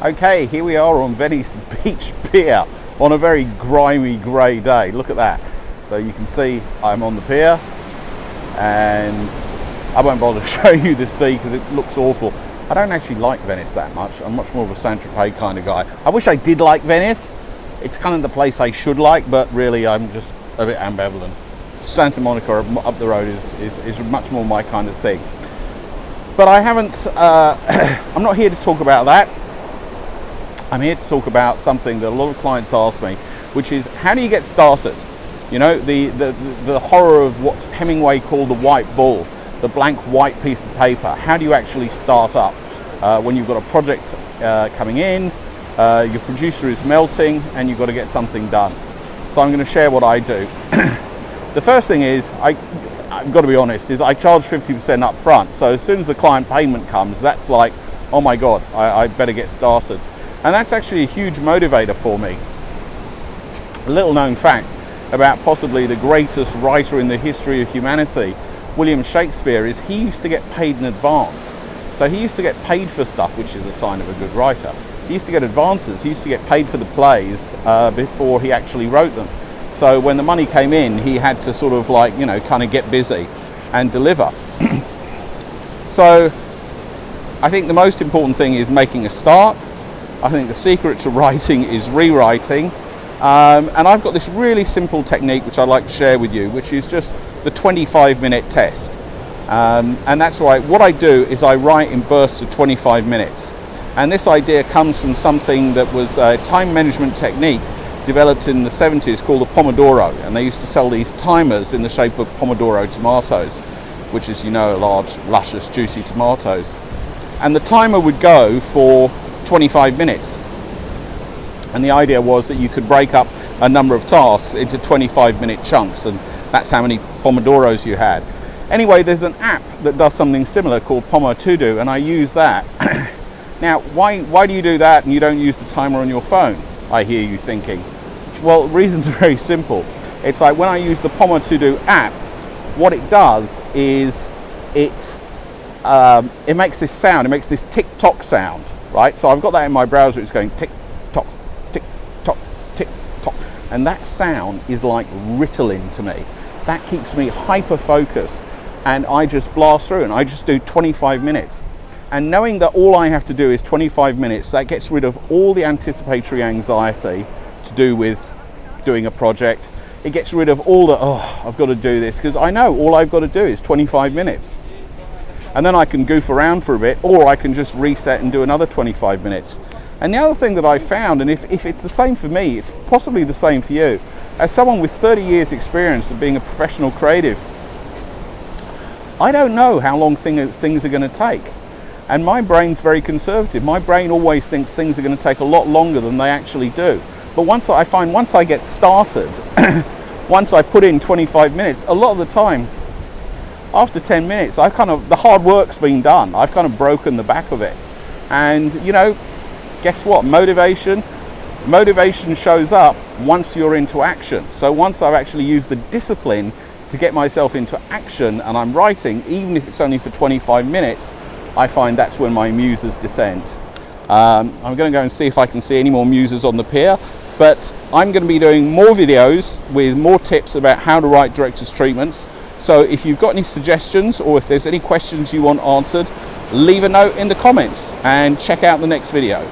Okay, here we are on Venice Beach Pier on a very grimy grey day. Look at that. So you can see I'm on the pier, and I won't bother to show you the sea because it looks awful. I don't actually like Venice that much. I'm much more of a Saint-Tropez kind of guy. I wish I did like Venice. It's kind of the place I should like, but really I'm just a bit ambivalent. Santa Monica up the road is much more my kind of thing. But I haven't, I'm not here to talk about that. I'm here to talk about something that a lot of clients ask me, which is how do you get started? You know, the horror of what Hemingway called the white bull, the blank white piece of paper. How do you actually start up when you've got a project coming in, your producer is melting, and you've got to get something done? So I'm going to share what I do. The first thing is, I've got to be honest, is I charge 50% up front. So as soon as the client payment comes, that's like, oh my God, I better get started. And that's actually a huge motivator for me. A little known fact about possibly the greatest writer in the history of humanity, William Shakespeare, is he used to get paid in advance. So he used to get paid for stuff, which is a sign of a good writer. He used to get advances. He used to get paid for the plays before he actually wrote them. So when the money came in, he had to sort of like, you know, kind of get busy and deliver. So I think the most important thing is making a start. I think the secret to writing is rewriting. And I've got this really simple technique which I'd like to share with you, which is just the 25-minute test. And that's right, what I do is I write in bursts of 25 minutes. And this idea comes from something that was a time management technique developed in the 70s called the Pomodoro. And they used to sell these timers in the shape of Pomodoro tomatoes, which is, you know, large, luscious, juicy tomatoes. And the timer would go for 25 minutes. And the idea was that you could break up a number of tasks into 25-minute chunks, and that's how many Pomodoros you had. Anyway, there's an app that does something similar called Pomo2Do, and I use that. Now, why do you do that and you don't use the timer on your phone? I hear you thinking. Well, the reasons are very simple. It's like when I use the Pomo2Do app, what it does is it makes this sound, it makes this tick-tock sound, right? So I've got that in my browser, it's going tick-tock, tick-tock, tick-tock. And that sound is like Ritalin to me. That keeps me hyper-focused, and I just blast through, and I just do 25 minutes. And knowing that all I have to do is 25 minutes, that gets rid of all the anticipatory anxiety to do with doing a project. It gets rid of all the, oh, I've got to do this, because I know all I've got to do is 25 minutes. And then I can goof around for a bit, or I can just reset and do another 25 minutes. And the other thing that I found, and if it's the same for me, it's possibly the same for you, as someone with 30 years experience of being a professional creative, I don't know how long things are going to take. And my brain's very conservative. My brain always thinks things are going to take a lot longer than they actually do. But once I get started, once I put in 25 minutes, a lot of the time, after 10 minutes, the hard work's been done. I've kind of broken the back of it. And, you know, guess what? Motivation shows up once you're into action. So once I've actually used the discipline to get myself into action and I'm writing, even if it's only for 25 minutes, I find that's when my muses descend. I'm going to go and see if I can see any more muses on the pier, but I'm going to be doing more videos with more tips about how to write director's treatments. So if you've got any suggestions, or if there's any questions you want answered, leave a note in the comments and check out the next video.